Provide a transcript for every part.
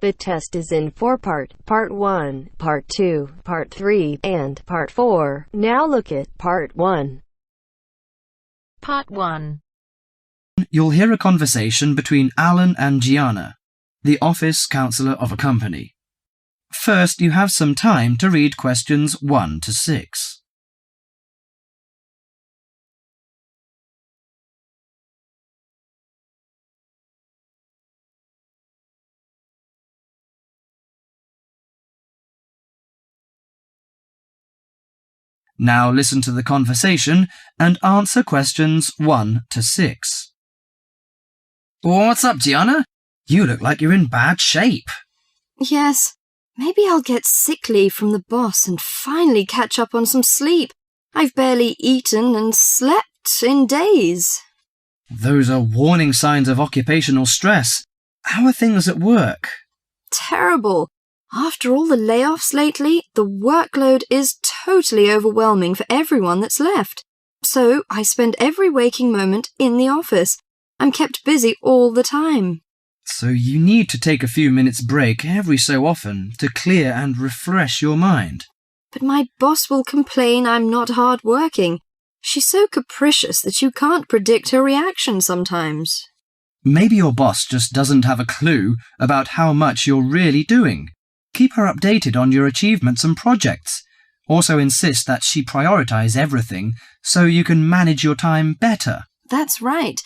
The test is in 4 parts: Part 1, Part 2, Part 3, and Part 4. Now look at Part 1. Part 1. You'll hear a conversation between Alan and Gianna, the office counsellor of a company. First, you have some time to read questions 1 to 6. Now listen to the conversation and answer questions 1 to 6. What's up, Gianna? You look like you're in bad shape. Yes, maybe I'll get sick leave from the boss and finally catch up on some sleep. I've barely eaten and slept in days. Those are warning signs of occupational stress. How are things at work? Terrible. After all the layoffs lately, the workload is totally overwhelming for everyone that's left. So I spend every waking moment in the office. I'm kept busy all the time. So you need to take a few minutes break every so often to clear and refresh your mind. But my boss will complain I'm not hard-working. She's so capricious that you can't predict her reaction sometimes. Maybe your boss just doesn't have a clue about how much you're really doing. Keep her updated on your achievements and projects. Also insist that she prioritize everything so you can manage your time better. That's right.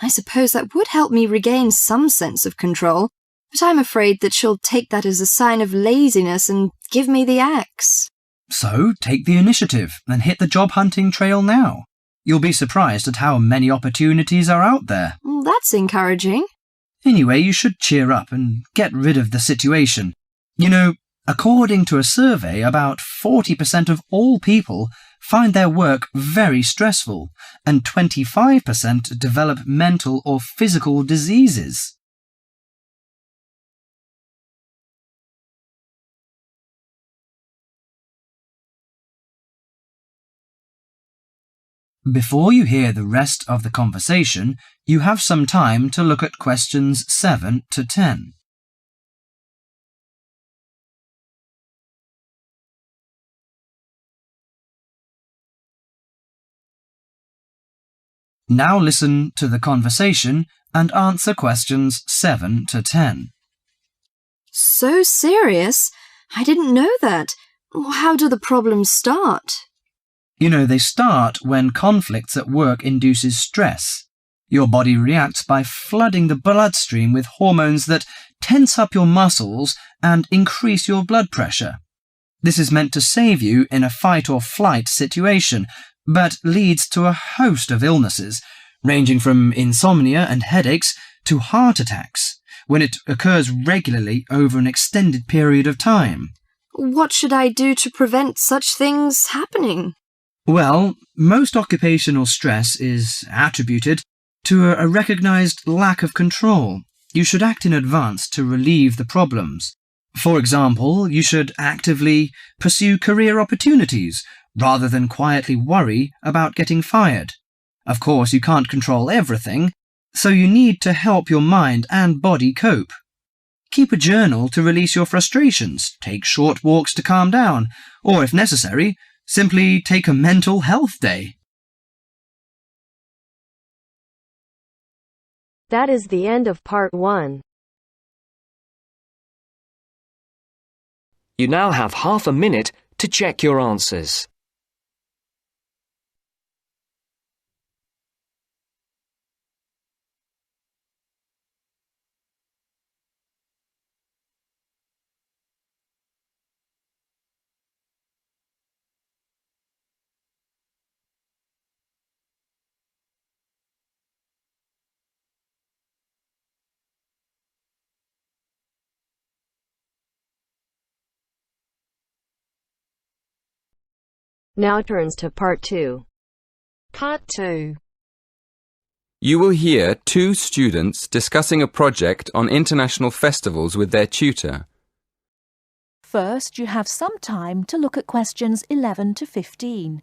I suppose that would help me regain some sense of control, but I'm afraid that she'll take that as a sign of laziness and give me the axe. So take the initiative and hit the job hunting trail now. You'll be surprised at how many opportunities are out there. That's encouraging. Anyway, you should cheer up and get rid of the situation. You know, according to a survey, about 40% of all people find their work very stressful, and 25% develop mental or physical diseases. Before you hear the rest of the conversation, you have some time to look at questions 7 to 10. Now listen to the conversation and answer questions 7 to 10. So serious? I didn't know that. How do the problems start? You know, they start when conflicts at work induces stress. Your body reacts by flooding the bloodstream with hormones that tense up your muscles and increase your blood pressure. This is meant to save you in a fight or flight situation, but leads to a host of illnesses, ranging from insomnia and headaches to heart attacks, when it occurs regularly over an extended period of time. What should I do to prevent such things happening? Well, most occupational stress is attributed to a recognized lack of control. You should act in advance to relieve the problems. For example, you should actively pursue career opportunities rather than quietly worry about getting fired. Of course, you can't control everything, so you need to help your mind and body cope. Keep a journal to release your frustrations, take short walks to calm down, or if necessary, simply take a mental health day. That is the end of Part 1. You now have half a minute to check your answers. Now turns to Part 2. Part 2. You will hear two students discussing a project on international festivals with their tutor. First, you have some time to look at questions 11 to 15.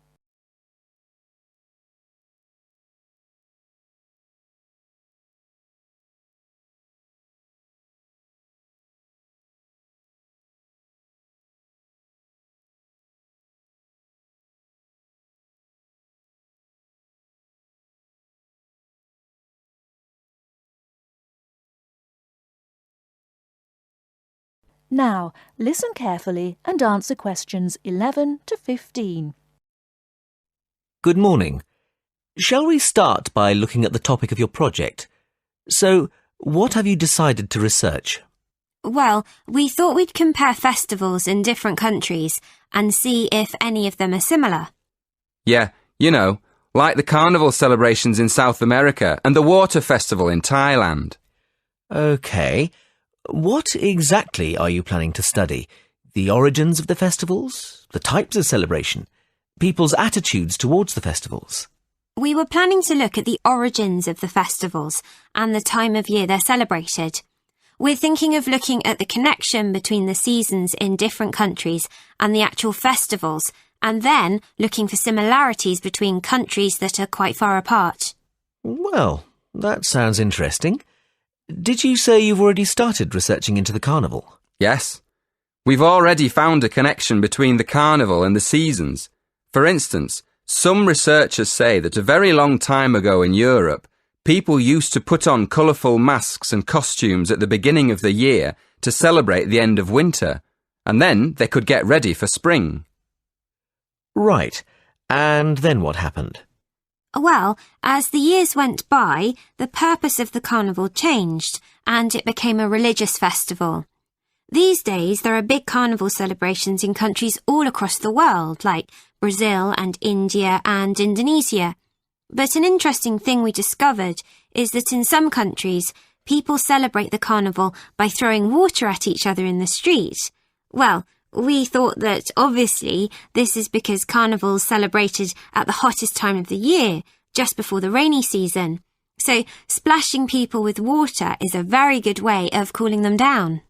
Now, listen carefully and answer questions 11 to 15. Good morning. Shall we start by looking at the topic of your project? So, what have you decided to research? Well, we thought we'd compare festivals in different countries and see if any of them are similar. Yeah, you know, like the carnival celebrations in South America and the water festival in Thailand. OK. What exactly are you planning to study? The origins of the festivals? The types of celebration? People's attitudes towards the festivals? We were planning to look at the origins of the festivals and the time of year they're celebrated. We're thinking of looking at the connection between the seasons in different countries and the actual festivals, and then looking for similarities between countries that are quite far apart. Well, that sounds interesting. Did you say you've already started researching into the carnival? Yes. We've already found a connection between the carnival and the seasons. For instance, some researchers say that a very long time ago in Europe, people used to put on colourful masks and costumes at the beginning of the year to celebrate the end of winter, and then they could get ready for spring. Right. And then what happened? Well, as the years went by, the purpose of the carnival changed, and it became a religious festival. These days, there are big carnival celebrations in countries all across the world, like Brazil and India and Indonesia. But an interesting thing we discovered is that in some countries, people celebrate the carnival by throwing water at each other in the street. Well, we thought that obviously this is because carnival's celebrated at the hottest time of the year, just before the rainy season. So splashing people with water is a very good way of cooling them down.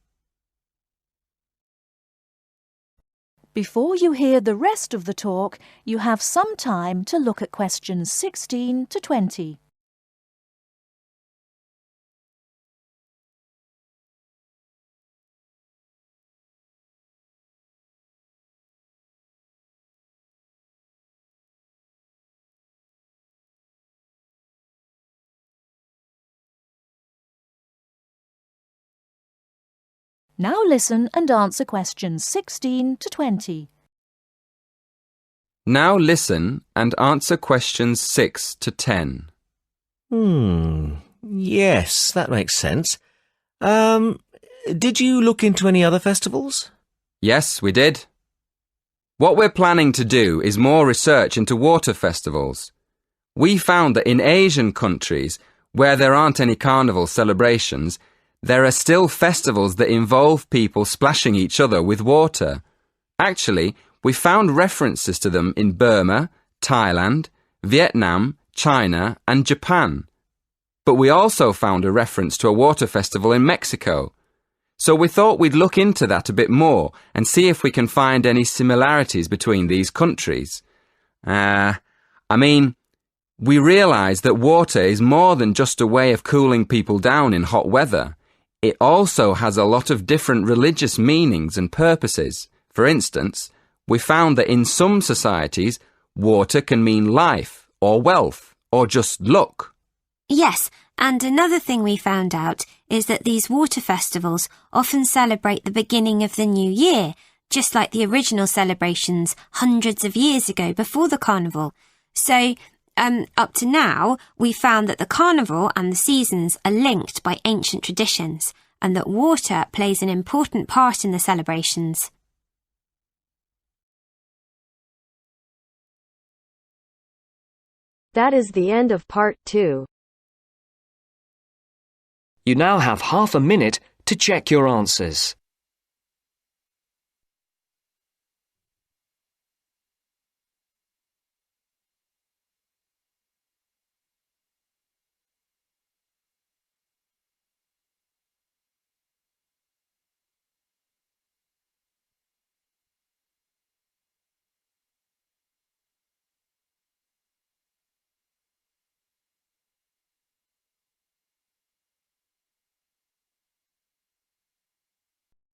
Before you hear the rest of the talk, you have some time to look at questions 16 to 20. Now listen and answer questions 16 to 20. Now listen and answer questions 6 to 10. Yes, that makes sense. Did you look into any other festivals? Yes, we did. What we're planning to do is more research into water festivals. We found that in Asian countries, where there aren't any carnival celebrations, there are still festivals that involve people splashing each other with water. Actually, we found references to them in Burma, Thailand, Vietnam, China, and Japan. But we also found a reference to a water festival in Mexico. So we thought we'd look into that a bit more and see if we can find any similarities between these countries. We realised that water is more than just a way of cooling people down in hot weather. It also has a lot of different religious meanings and purposes. For instance, we found that in some societies, water can mean life or wealth or just luck. Yes, and another thing we found out is that these water festivals often celebrate the beginning of the new year, just like the original celebrations hundreds of years ago before the carnival. So, up to now, we found that the carnival and the seasons are linked by ancient traditions, and that water plays an important part in the celebrations. That is the end of part 2. You now have half a minute to check your answers.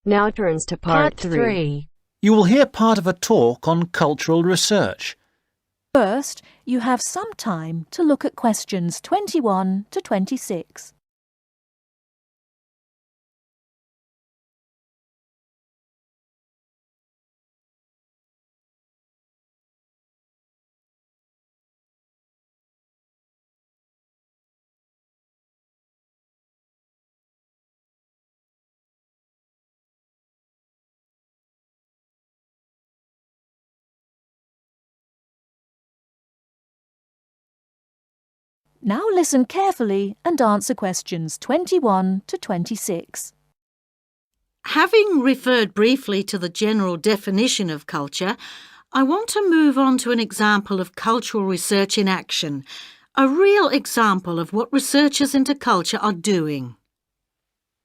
Now turns to part 3. 3. You will hear part of a talk on cultural research. First, you have some time to look at questions 21 to 26. Now listen carefully and answer questions 21 to 26. Having referred briefly to the general definition of culture, I want to move on to an example of cultural research in action, a real example of what researchers into culture are doing.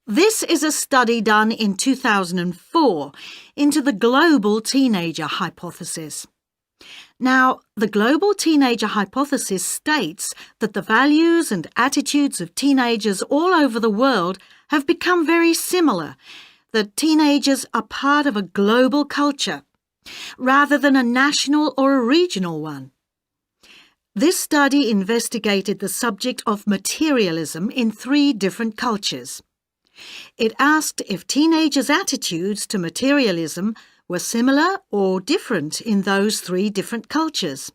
This is a study done in 2004 into the global teenager hypothesis. Now, the global teenager hypothesis states that the values and attitudes of teenagers all over the world have become very similar, that teenagers are part of a global culture, rather than a national or a regional one. This study investigated the subject of materialism in 3 different cultures. It asked if teenagers' attitudes to materialism were similar or different in those 3 different cultures.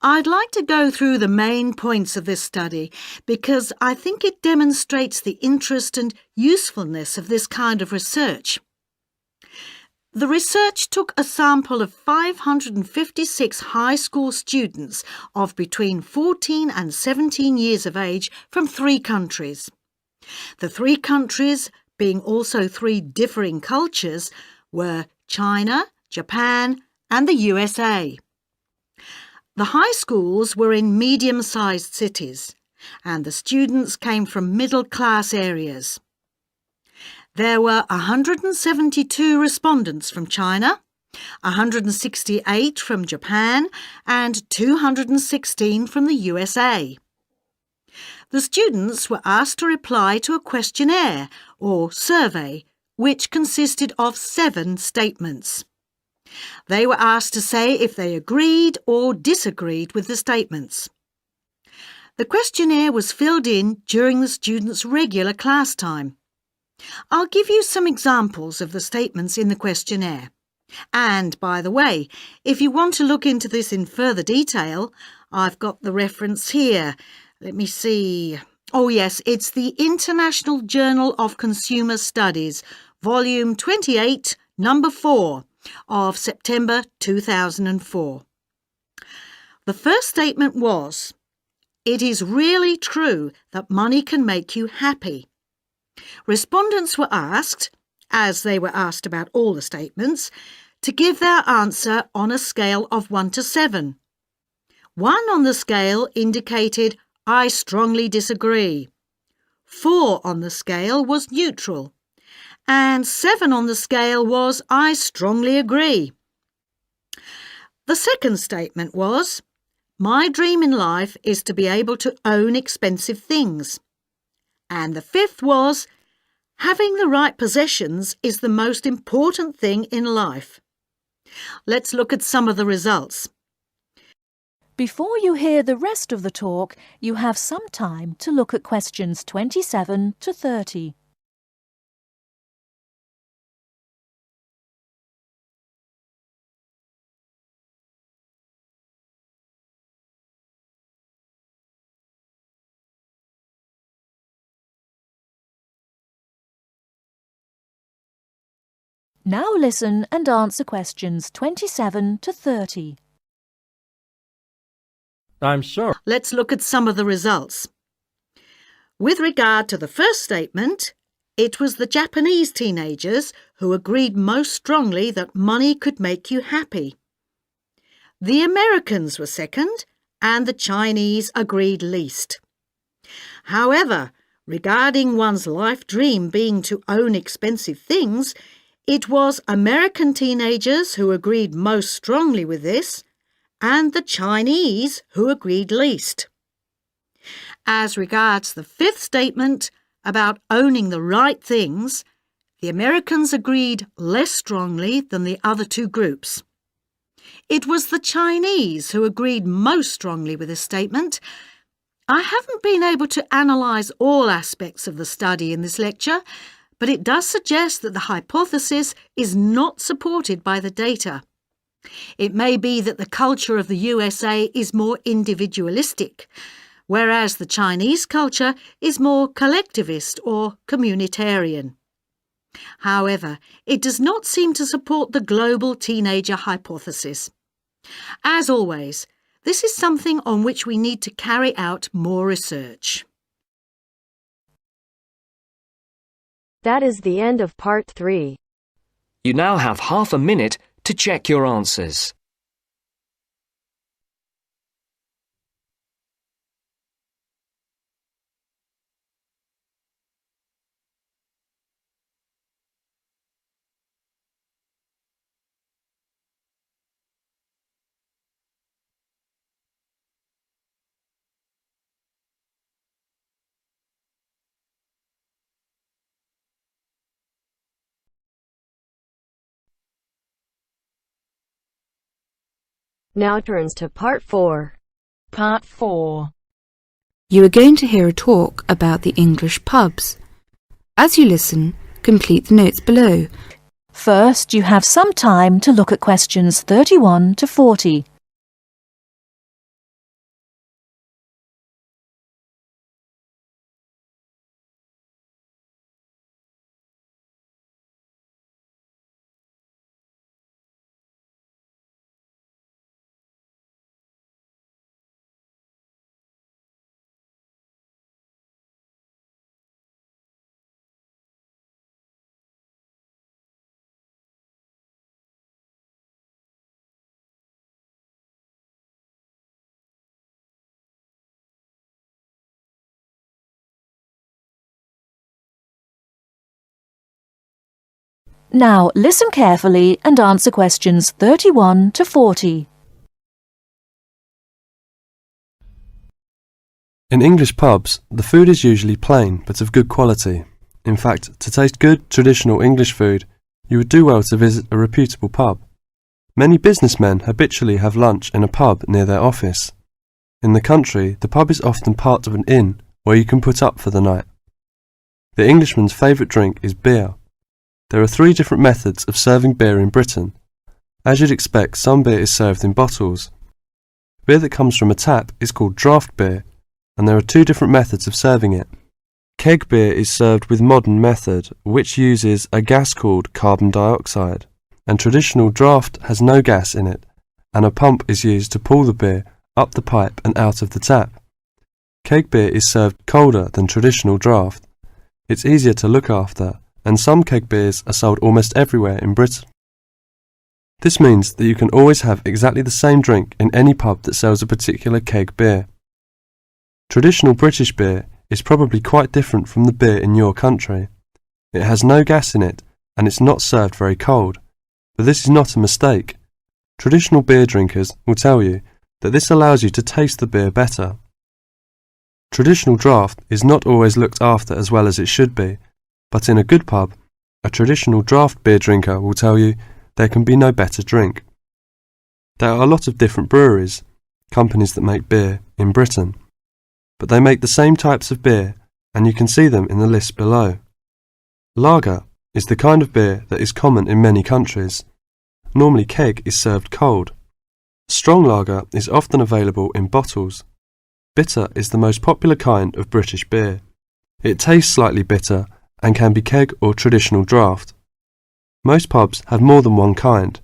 I'd like to go through the main points of this study because I think it demonstrates the interest and usefulness of this kind of research. The research took a sample of 556 high school students of between 14 and 17 years of age from 3 countries. The 3 countries, being also 3 differing cultures, were China, Japan, and the USA. The high schools were in medium-sized cities, and the students came from middle-class areas. There were 172 respondents from China, 168 from Japan, and 216 from the USA. The students were asked to reply to a questionnaire or survey, which consisted of 7 statements. They were asked to say if they agreed or disagreed with the statements. The questionnaire was filled in during the students' regular class time. I'll give you some examples of the statements in the questionnaire. And, by the way, if you want to look into this in further detail, I've got the reference here. Let me see. Oh yes, it's the International Journal of Consumer Studies, Volume 28, Number 4, of September 2004. The first statement was, "It is really true that money can make you happy." Respondents were asked, as they were asked about all the statements, to give their answer on a scale of 1 to 7. 1 on the scale indicated, "I strongly disagree." 4 on the scale was neutral. And 7 on the scale was, "I strongly agree." The second statement was, "My dream in life is to be able to own expensive things." And the 5th was, "Having the right possessions is the most important thing in life." Let's look at some of the results. Before you hear the rest of the talk, you have some time to look at questions 27 to 30. Now listen and answer questions 27 to 30. I'm sorry. Let's look at some of the results. With regard to the first statement, it was the Japanese teenagers who agreed most strongly that money could make you happy. The Americans were second, and the Chinese agreed least. However, regarding one's life dream being to own expensive things, it was American teenagers who agreed most strongly with this, and the Chinese who agreed least. As regards the 5th statement about owning the right things, the Americans agreed less strongly than the other 2 groups. It was the Chinese who agreed most strongly with this statement. I haven't been able to analyse all aspects of the study in this lecture, but it does suggest that the hypothesis is not supported by the data. It may be that the culture of the USA is more individualistic, whereas the Chinese culture is more collectivist or communitarian. However, it does not seem to support the global teenager hypothesis. As always, This is something on which we need to carry out more research. That is the end of part 3. You now have half a minute to check your answers. Now turns to part 4. Part 4. You are going to hear a talk about the English pubs. As you listen, complete the notes below. First, you have some time to look at questions 31 to 40. Now listen carefully and answer questions 31 to 40. In English pubs, the food is usually plain but of good quality. In fact, to taste good, traditional English food, you would do well to visit a reputable pub. Many businessmen habitually have lunch in a pub near their office. In the country, the pub is often part of an inn where you can put up for the night. The Englishman's favourite drink is beer. There are 3 different methods of serving beer in Britain. As you'd expect, some beer is served in bottles. Beer that comes from a tap is called draft beer, and there are 2 different methods of serving it. Keg beer is served with modern method, which uses a gas called carbon dioxide, and traditional draft has no gas in it, and a pump is used to pull the beer up the pipe and out of the tap. Keg beer is served colder than traditional draft. It's easier to look after, and some keg beers are sold almost everywhere in Britain. This means that you can always have exactly the same drink in any pub that sells a particular keg beer. Traditional British beer is probably quite different from the beer in your country. It has no gas in it, and it's not served very cold. But this is not a mistake. Traditional beer drinkers will tell you that this allows you to taste the beer better. Traditional draft is not always looked after as well as it should be, but in a good pub, a traditional draft beer drinker will tell you there can be no better drink. There are a lot of different breweries, companies that make beer, in Britain, but they make the same types of beer, and you can see them in the list below. Lager is the kind of beer that is common in many countries. Normally keg is served cold. Strong lager is often available in bottles. Bitter is the most popular kind of British beer. It tastes slightly bitter and can be keg or traditional draft. Most pubs have more than one kind.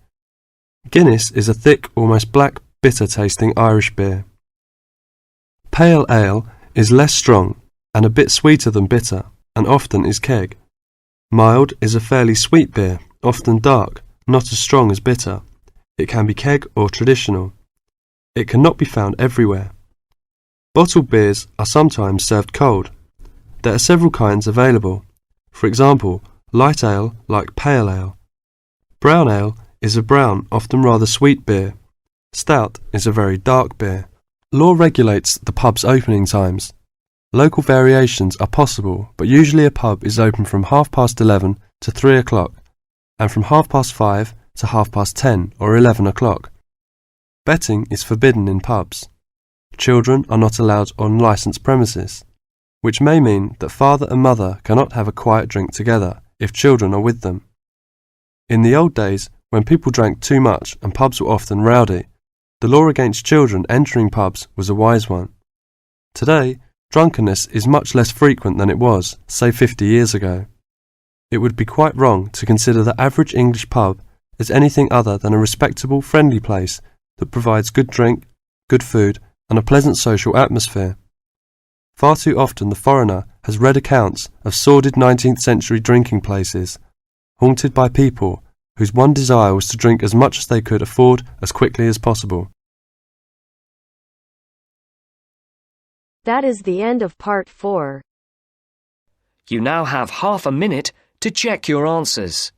Guinness is a thick, almost black, bitter-tasting Irish beer. Pale ale is less strong and a bit sweeter than bitter, and often is keg. Mild is a fairly sweet beer, often dark, not as strong as bitter. It can be keg or traditional. It cannot be found everywhere. Bottled beers are sometimes served cold. There are several kinds available. For example, light ale like pale ale. Brown ale is a brown, often rather sweet beer. Stout is a very dark beer. Law regulates the pub's opening times. Local variations are possible, but usually a pub is open from 11:30 to 3 o'clock, and from 5:30 to 10:30 or 11 o'clock. Betting is forbidden in pubs. Children are not allowed on licensed premises, which may mean that father and mother cannot have a quiet drink together if children are with them. In the old days, when people drank too much and pubs were often rowdy, the law against children entering pubs was a wise one. Today, drunkenness is much less frequent than it was, say 50 years ago. It would be quite wrong to consider the average English pub as anything other than a respectable, friendly place that provides good drink, good food, and a pleasant social atmosphere. Far too often the foreigner has read accounts of sordid 19th century drinking places, haunted by people whose one desire was to drink as much as they could afford as quickly as possible. That is the end of part 4. You now have half a minute to check your answers.